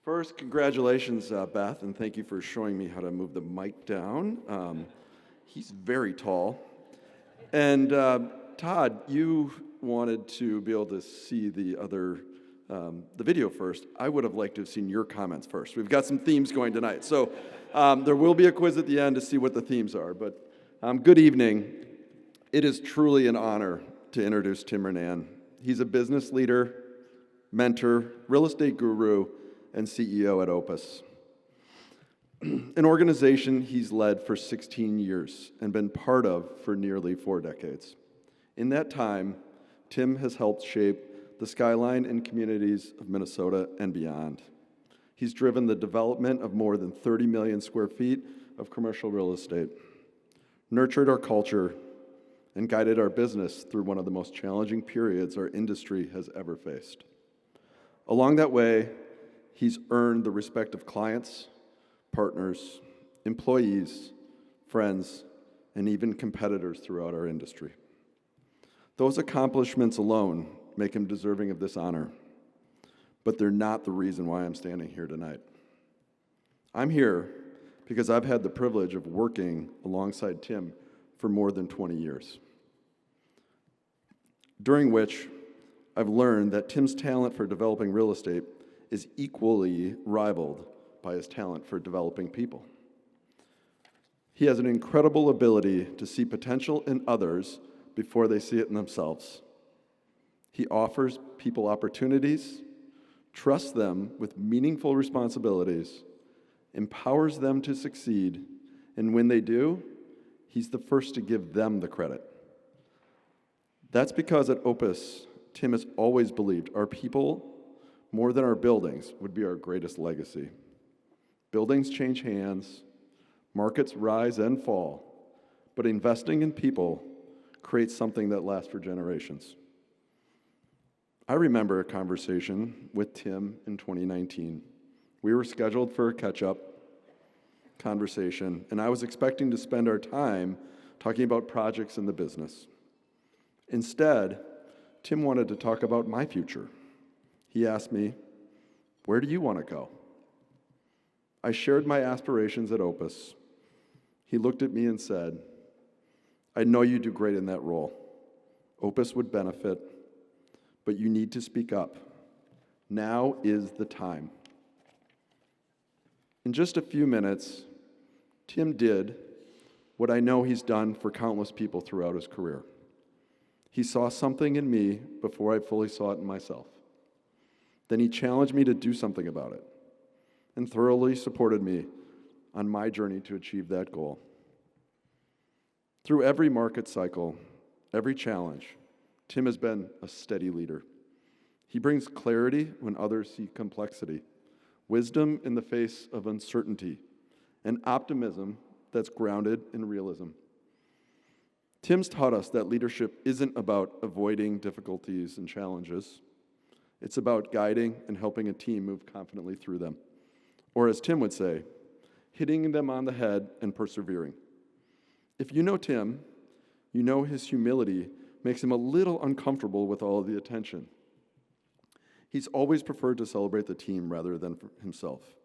First, congratulations, Beth, and thank you for showing me how to move the mic down. He's very tall. And Todd, you wanted to be able to see the video first. I would have liked to have seen your comments first. We've got some themes going tonight. So there will be a quiz at the end to see what the themes are. But good evening. It is truly an honor to introduce Tim Murnane. He's a business leader, mentor, real estate guru, and CEO at Opus, an organization he's led for 16 years and been part of for nearly 4 decades. In that time, Tim has helped shape the skyline and communities of Minnesota and beyond. He's driven the development of more than 30 million square feet of commercial real estate, nurtured our culture, and guided our business through one of the most challenging periods our industry has ever faced. Along that way, he's earned the respect of clients, partners, employees, friends, and even competitors throughout our industry. Those accomplishments alone make him deserving of this honor, but they're not the reason why I'm standing here tonight. I'm here because I've had the privilege of working alongside Tim for more than 20 years, during which I've learned that Tim's talent for developing real estate is equally rivaled by his talent for developing people. He has an incredible ability to see potential in others before they see it in themselves. He offers people opportunities, trusts them with meaningful responsibilities, empowers them to succeed, and when they do, he's the first to give them the credit. That's because at Opus, Tim has always believed our people, more than our buildings, would be our greatest legacy. Buildings change hands, markets rise and fall, but investing in people creates something that lasts for generations. I remember a conversation with Tim in 2019. We were scheduled for a catch-up conversation, and I was expecting to spend our time talking about projects in the business. Instead, Tim wanted to talk about my future. He asked me, "Where do you want to go?" I shared my aspirations at Opus. He looked at me and said, "I know you do great in that role. Opus would benefit, but you need to speak up. Now is the time." In just a few minutes, Tim did what I know he's done for countless people throughout his career. He saw something in me before I fully saw it in myself. Then he challenged me to do something about it and thoroughly supported me on my journey to achieve that goal. Through every market cycle, every challenge, Tim has been a steady leader. He brings clarity when others see complexity, wisdom in the face of uncertainty, and optimism that's grounded in realism. Tim's taught us that leadership isn't about avoiding difficulties and challenges. It's about guiding and helping a team move confidently through them. Or as Tim would say, hitting them on the head and persevering. If you know Tim, you know his humility makes him a little uncomfortable with all of the attention. He's always preferred to celebrate the team rather than himself.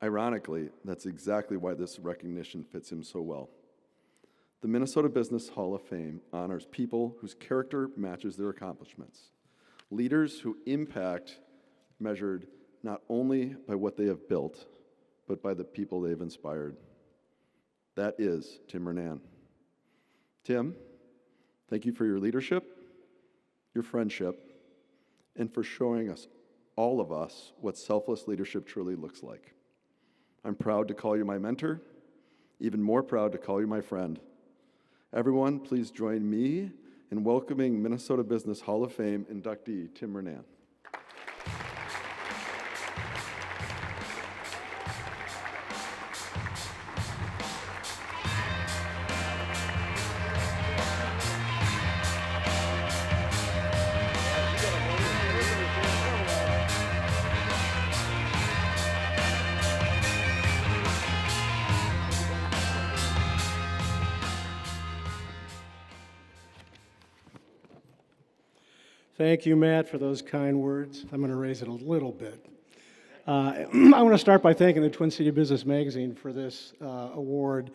Ironically, that's exactly why this recognition fits him so well. The Minnesota Business Hall of Fame honors people whose character matches their accomplishments. Leaders who impact measured not only by what they have built, but by the people they've inspired. That is Tim Murnane. Tim, thank you for your leadership, your friendship, and for showing us, all of us, what selfless leadership truly looks like. I'm proud to call you my mentor, even more proud to call you my friend. Everyone, please join me in welcoming Minnesota Business Hall of Fame inductee Tim Murnane. Thank you, Matt, for those kind words. I'm going to raise it a little bit. I want to start by thanking the Twin City Business Magazine for this award.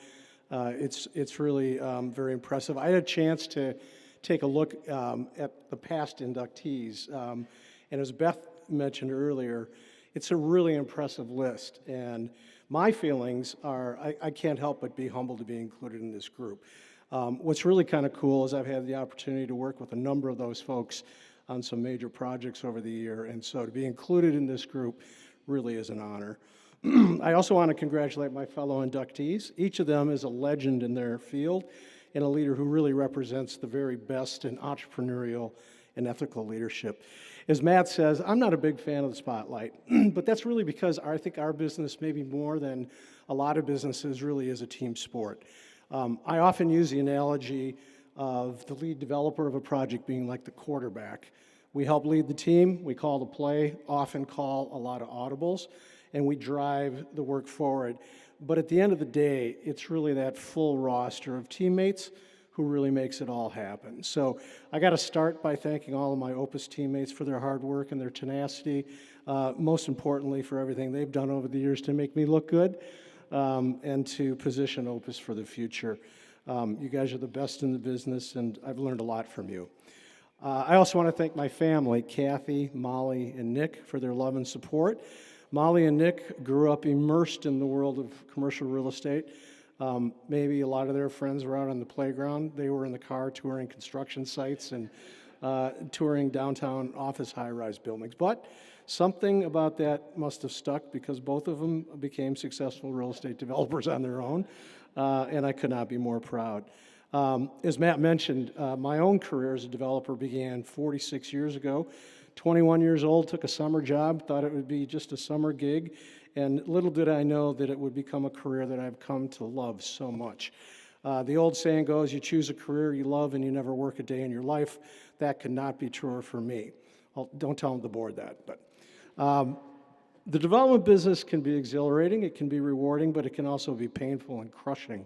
It's really very impressive. I had a chance to take a look at the past inductees, and as Beth mentioned earlier, it's a really impressive list. And my feelings are I can't help but be humbled to be included in this group. What's really kind of cool is I've had the opportunity to work with a number of those folks on some major projects over the year, and so to be included in this group really is an honor. I also want to congratulate my fellow inductees. Each of them is a legend in their field and a leader who really represents the very best in entrepreneurial and ethical leadership. As Matt says, I'm not a big fan of the spotlight, but that's really because I think our business, maybe more than a lot of businesses, really is a team sport. I often use the analogy of the lead developer of a project being like the quarterback. We help lead the team, we call the play, often call a lot of audibles, and we drive the work forward. But at the end of the day, it's really that full roster of teammates who really makes it all happen. So I got to start by thanking all of my Opus teammates for their hard work and their tenacity, most importantly for everything they've done over the years to make me look good and to position Opus for the future. You guys are the best in the business, and I've learned a lot from you. I also want to thank my family, Kathy, Molly, and Nick, for their love and support. Molly and Nick grew up immersed in the world of commercial real estate. Maybe a lot of their friends were out on the playground. They were in the car touring construction sites and touring downtown office high-rise buildings. But something about that must have stuck because both of them became successful real estate developers on their own, and I could not be more proud. As Matt mentioned, my own career as a developer began 46 years ago. 21 years old, took a summer job, thought it would be just a summer gig, and little did I know that it would become a career that I've come to love so much. The old saying goes, you choose a career you love and you never work a day in your life. That could not be truer for me. Don't tell the board that. But the development business can be exhilarating, it can be rewarding, but it can also be painful and crushing.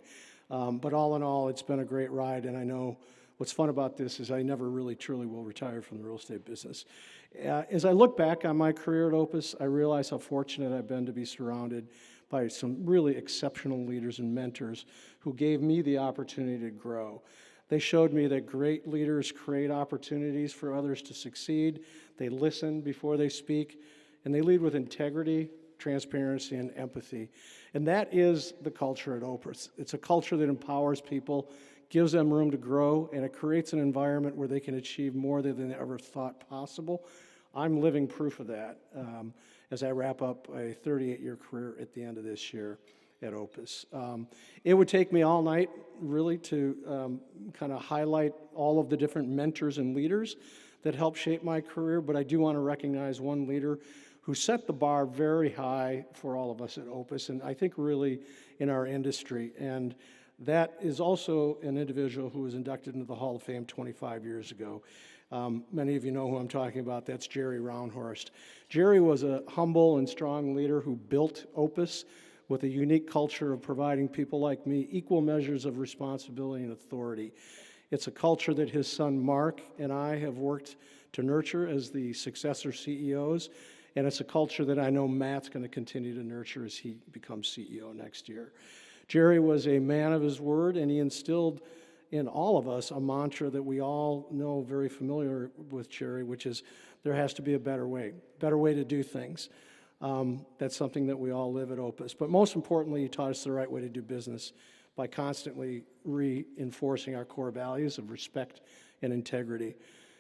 But all in all, it's been a great ride, and I know what's fun about this is I never really truly will retire from the real estate business. As I look back on my career at Opus, I realize how fortunate I've been to be surrounded by some really exceptional leaders and mentors who gave me the opportunity to grow. They showed me that great leaders create opportunities for others to succeed. They listen before they speak, and they lead with integrity, transparency, and empathy. And that is the culture at Opus. It's a culture that empowers people, gives them room to grow, and it creates an environment where they can achieve more than they ever thought possible. I'm living proof of that as I wrap up a 38-year career at the end of this year at Opus. It would take me all night, really, to kind of highlight all of the different mentors and leaders that helped shape my career, but I do want to recognize one leader who set the bar very high for all of us at Opus, and I think really in our industry. And that is also an individual who was inducted into the Hall of Fame 25 years ago. Many of you know who I'm talking about. That's Jerry Roundhorst. Jerry was a humble and strong leader who built Opus with a unique culture of providing people like me equal measures of responsibility and authority. It's a culture that his son Mark and I have worked to nurture as the successor CEOs, and it's a culture that I know Matt's going to continue to nurture as he becomes CEO next year. Jerry was a man of his word, and he instilled in all of us a mantra that we all know very familiar with Jerry, which is there has to be a better way to do things. That's something that we all live at Opus. But most importantly, he taught us the right way to do business by constantly reinforcing our core values of respect and integrity.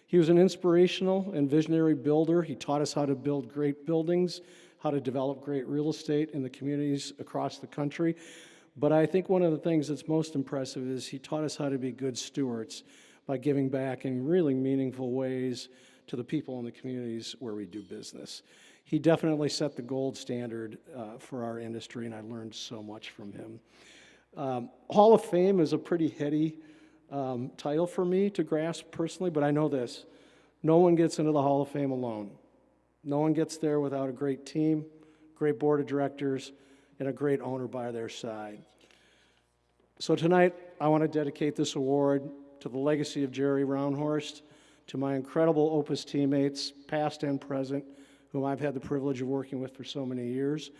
He was an inspirational and visionary builder. He taught us how to build great buildings, how to develop great real estate in the communities across the country. But I think one of the things that's most impressive is he taught us how to be good stewards by giving back in really meaningful ways to the people in the communities where we do business. He definitely set the gold standard for our industry, and I learned so much from him. Hall of Fame is a pretty heady title for me to grasp personally, but I know this. No one gets into the Hall of Fame alone. No one gets there without a great team, great board of directors, and a great owner by their side. So tonight, I want to dedicate this award to the legacy of Jerry Roundhorst, to my incredible Opus teammates, past and present, whom I've had the privilege of working with for so many years.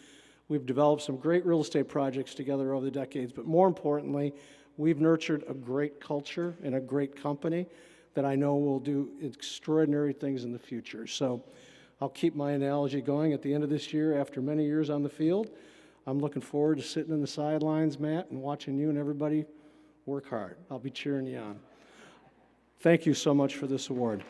We've developed some great real estate projects together over the decades, but more importantly, we've nurtured a great culture and a great company that I know will do extraordinary things in the future. So I'll keep my analogy going at the end of this year after many years on the field. I'm looking forward to sitting in the sidelines, Matt, and watching you and everybody work hard. I'll be cheering you on. Thank you so much for this award.